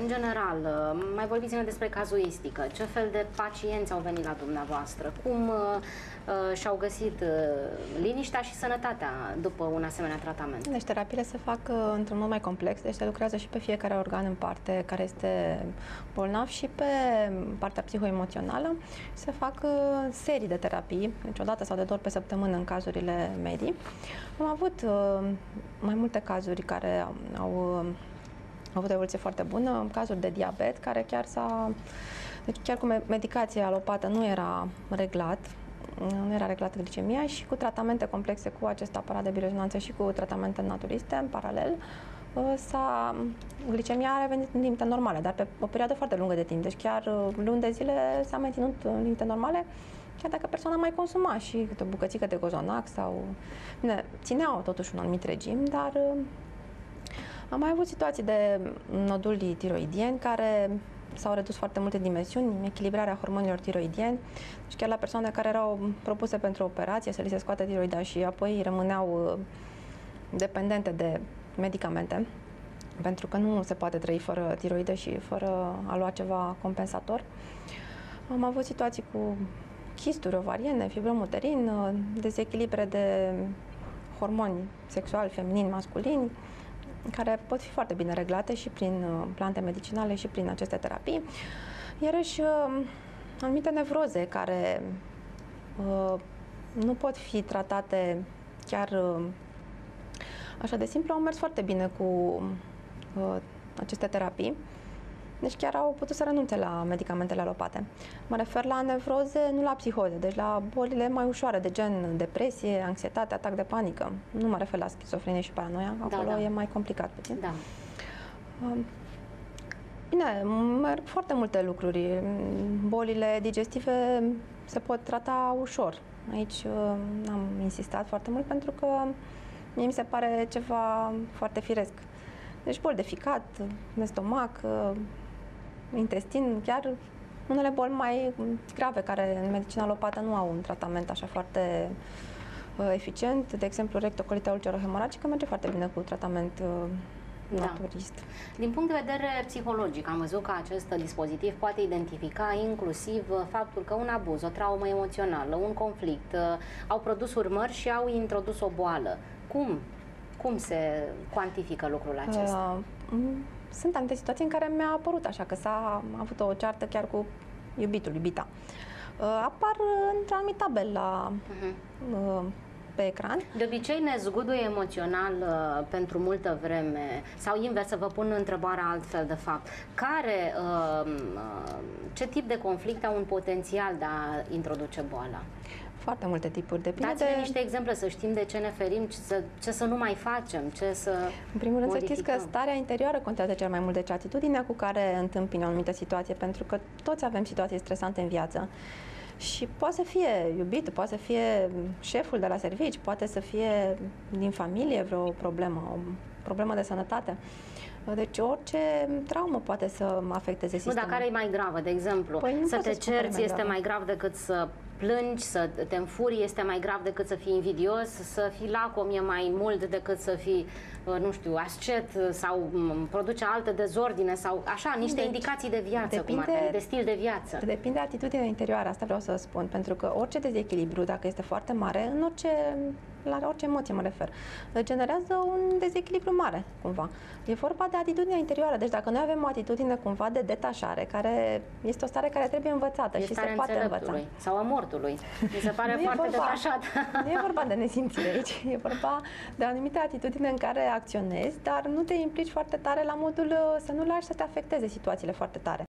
În general, mai vorbiți-ne despre cazuistică. Ce fel de pacienți au venit la dumneavoastră? Cum și-au găsit liniștea și sănătatea după un asemenea tratament? Deci terapiile se fac într-un mod mai complex, deci se lucrează și pe fiecare organ în parte care este bolnav și pe partea psihoemoțională. Se fac serii de terapii, deci o dată sau de două ori pe săptămână în cazurile medii. Am avut mai multe cazuri care au avut o evoluție foarte bună, cazuri de diabet, care deci chiar cu medicația alopată nu era reglată glicemia și cu tratamente complexe cu acest aparat de biorezonanță și cu tratamente naturiste în paralel, glicemia a revenit în limite normale, dar pe o perioadă foarte lungă de timp, deci chiar luni de zile s-a menținut în limite normale, chiar dacă persoana mai consuma și câte o bucățică de Cozonac sau... Bine, țineau totuși un anumit regim, dar am mai avut situații de noduli tiroidieni care s-au redus foarte multe dimensiuni, echilibrarea hormonilor tiroidieni, deci chiar la persoane care erau propuse pentru operație să li se scoată tiroida și apoi rămâneau dependente de medicamente, pentru că nu se poate trăi fără tiroidă și fără a lua ceva compensator. Am avut situații cu chisturi ovariene, fibrom uterin, dezechilibre de hormoni sexuali, feminini, masculini, care pot fi foarte bine reglate și prin plante medicinale și prin aceste terapii. Iarăși, anumite nevroze care nu pot fi tratate chiar așa de simplu, au mers foarte bine cu aceste terapii. Deci chiar au putut să renunțe la medicamentele alopate. Mă refer la nevroze, nu la psihoze, deci la bolile mai ușoare, de gen depresie, anxietate, atac de panică. Nu mă refer la schizofrenie și paranoia, acolo e mai complicat puțin. Da. Bine, merg foarte multe lucruri. Bolile digestive se pot trata ușor. Aici am insistat foarte mult pentru că mie mi se pare ceva foarte firesc. Deci boli de ficat, de stomac, intestin, chiar unele boli mai grave care în medicina alopată nu au un tratament așa foarte eficient. De exemplu, rectocolita ulcerohemoragică merge foarte bine cu tratament naturist. Din punct de vedere psihologic, am văzut că acest dispozitiv poate identifica inclusiv faptul că un abuz, o traumă emoțională, un conflict au produs urmări și au introdus o boală. Cum se cuantifică lucrul acesta? Sunt anumite situații în care mi-a apărut așa, că s-a avut o ceartă chiar cu iubita. Apar într-un anumit tabel pe ecran. De obicei ne zguduie emoțional pentru multă vreme, sau invers, să vă pun întrebarea altfel de fapt. Ce tip de conflict au un potențial de a introduce boala? Foarte multe tipuri. Dați-ne niște exemple să știm de ce ne ferim, ce să nu mai facem, ce să În primul rând modificăm. să știți că starea interioară contează cel mai mult, deci atitudinea cu care întâmpini o anumită situație, pentru că toți avem situații stresante în viață. Și poate să fie iubitul, poate să fie șeful de la servici, poate să fie din familie vreo problemă, o problemă de sănătate. Deci orice traumă poate să afecteze sistemul. Nu, dar care e mai gravă, de exemplu? Să te cerți este mai grav decât să plângi, să te înfurii este mai grav decât să fii invidios, să fii lacom e mai mult decât să fii, nu știu, ascet sau produce altă dezordine sau așa, niște indicații de viață, de stil de viață. Depinde de atitudinea interioară, asta vreau să spun, pentru că orice dezechilibru, dacă este foarte mare, la orice emoție mă refer, generează un dezechilibru mare, cumva. E vorba de atitudinea interioară, deci dacă noi avem o atitudine cumva de detașare, care este o stare care trebuie învățată și se poate învăța. Sau a mortului. Mi se pare foarte detașat. Nu e vorba de nesimțire aici, e vorba de anumite atitudine în care acționezi, dar nu te implici foarte tare la modul să nu lași să te afecteze situațiile foarte tare.